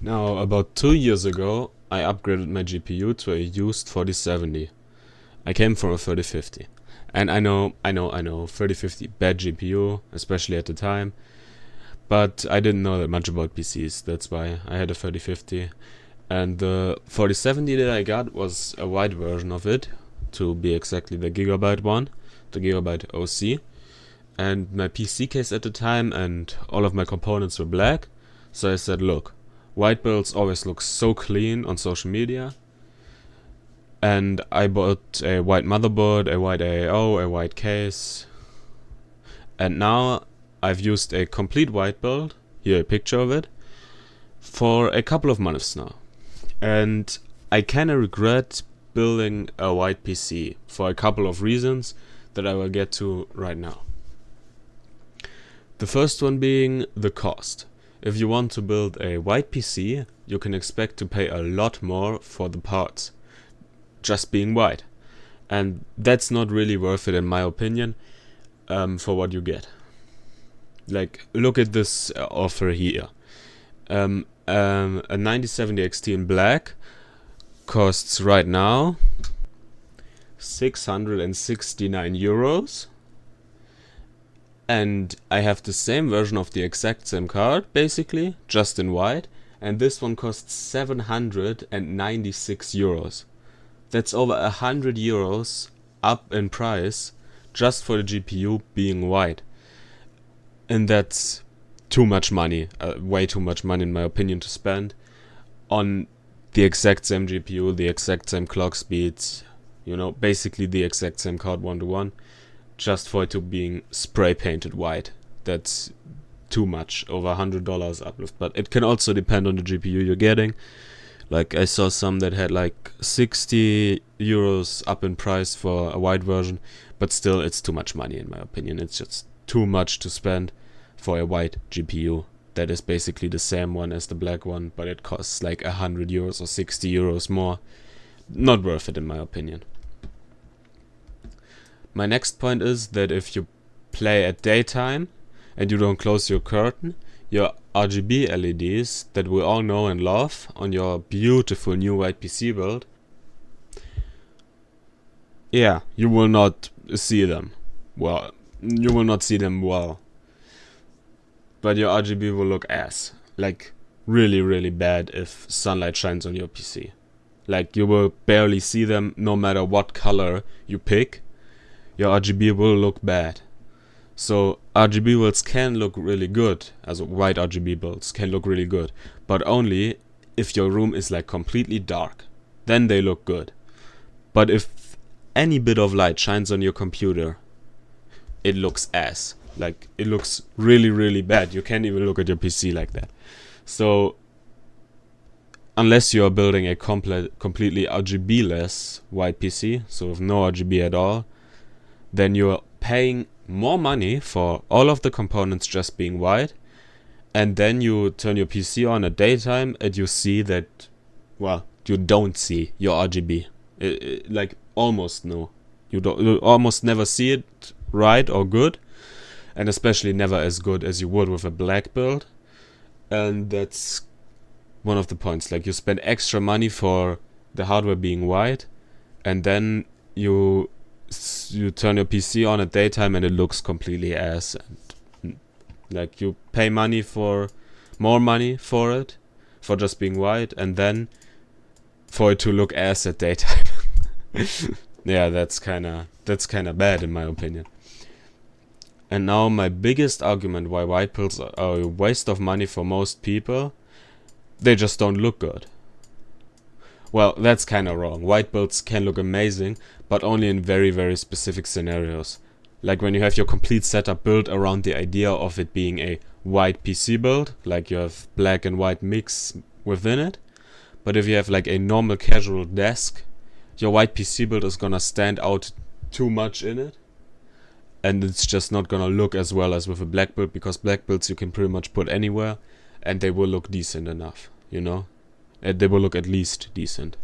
Now, about 2 years ago, I upgraded my GPU to a used 4070. I came from a 3050. And I know, 3050, bad GPU, especially at the time. But I didn't know that much about PCs, that's why I had a 3050. And the 4070 that I got was a white version of it, to be exactly the Gigabyte one, the Gigabyte OC. And my PC case at the time and all of my components were black. So I said, look, white builds always look so clean on social media. And I bought a white motherboard, a white AAO, a white case. And now I've used a complete white build, here a picture of it, for a couple of months now. And I kinda regret building a white PC for a couple of reasons that I will get to right now. The first one being the cost. If you want to build a white PC, you can expect to pay a lot more for the parts, just being white. And that's not really worth it in my opinion, for what you get. Like, look at this offer here. A 9070 XT in black costs right now 669 euros. And I have the same version of the exact same card, basically, just in white. And this one costs 796 euros. That's over 100 euros up in price just for the GPU being white. And that's too much money, way too much money in my opinion to spend on the exact same GPU, the exact same clock speeds, basically the exact same card 1-to-1, just for it to being spray painted white. That's too much, over $100 uplift. But it can also depend on the GPU you're getting. Like, I saw some that had like 60 euros up in price for a white version, but still it's too much money in my opinion. It's just too much to spend for a white GPU that is basically the same one as the black one, but it costs like 100 euros or 60 euros more. Not worth it in my opinion. My next point is that if you play at daytime and you don't close your curtain, your RGB LEDs that we all know and love on your beautiful new white PC build, yeah, you will not see them. Well, you will not see them well. But your RGB will look ass. Like, really, really bad if sunlight shines on your PC. Like, you will barely see them no matter what color you pick. Your RGB will look bad. So RGB builds can look really good, as white RGB builds can look really good, but only if your room is like completely dark. Then they look good. But if any bit of light shines on your computer, it looks ass. Like, it looks really, really bad. You can't even look at your PC like that. So unless you are building a completely RGB-less white PC, so with no RGB at all, then you're paying more money for all of the components just being white, and then you turn your PC on at daytime and you see that, well, you don't see your RGB. Like, almost no. You almost never see it right or good, and especially never as good as you would with a black build. And that's one of the points. Like, you spend extra money for the hardware being white, and then you turn your PC on at daytime and it looks completely ass. And like, you pay more money for it, for just being white, and then for it to look ass at daytime. Yeah, that's kinda bad in my opinion. And now my biggest argument why white builds are a waste of money for most people: they just don't look good. Well, that's kinda wrong. White builds can look amazing, but only in very, very specific scenarios. Like when you have your complete setup built around the idea of it being a white PC build, like you have black and white mix within it. But if you have like a normal casual desk, your white PC build is gonna stand out too much in it. And it's just not gonna look as well as with a black build, because black builds you can pretty much put anywhere and they will look decent enough, they will look at least decent.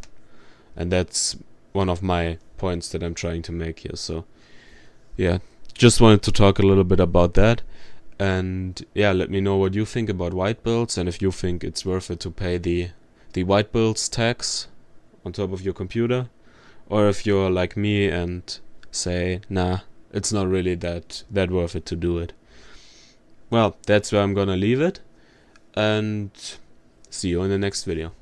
And that's one of my points that I'm trying to make here. So yeah, just wanted to talk a little bit about that. And yeah, let me know what you think about Withe builds, and if you think it's worth it to pay the Withe builds tax on top of your computer, or if you're like me and say, nah, it's not really that worth it to do it. Well, that's where I'm gonna leave it, and see you in the next video.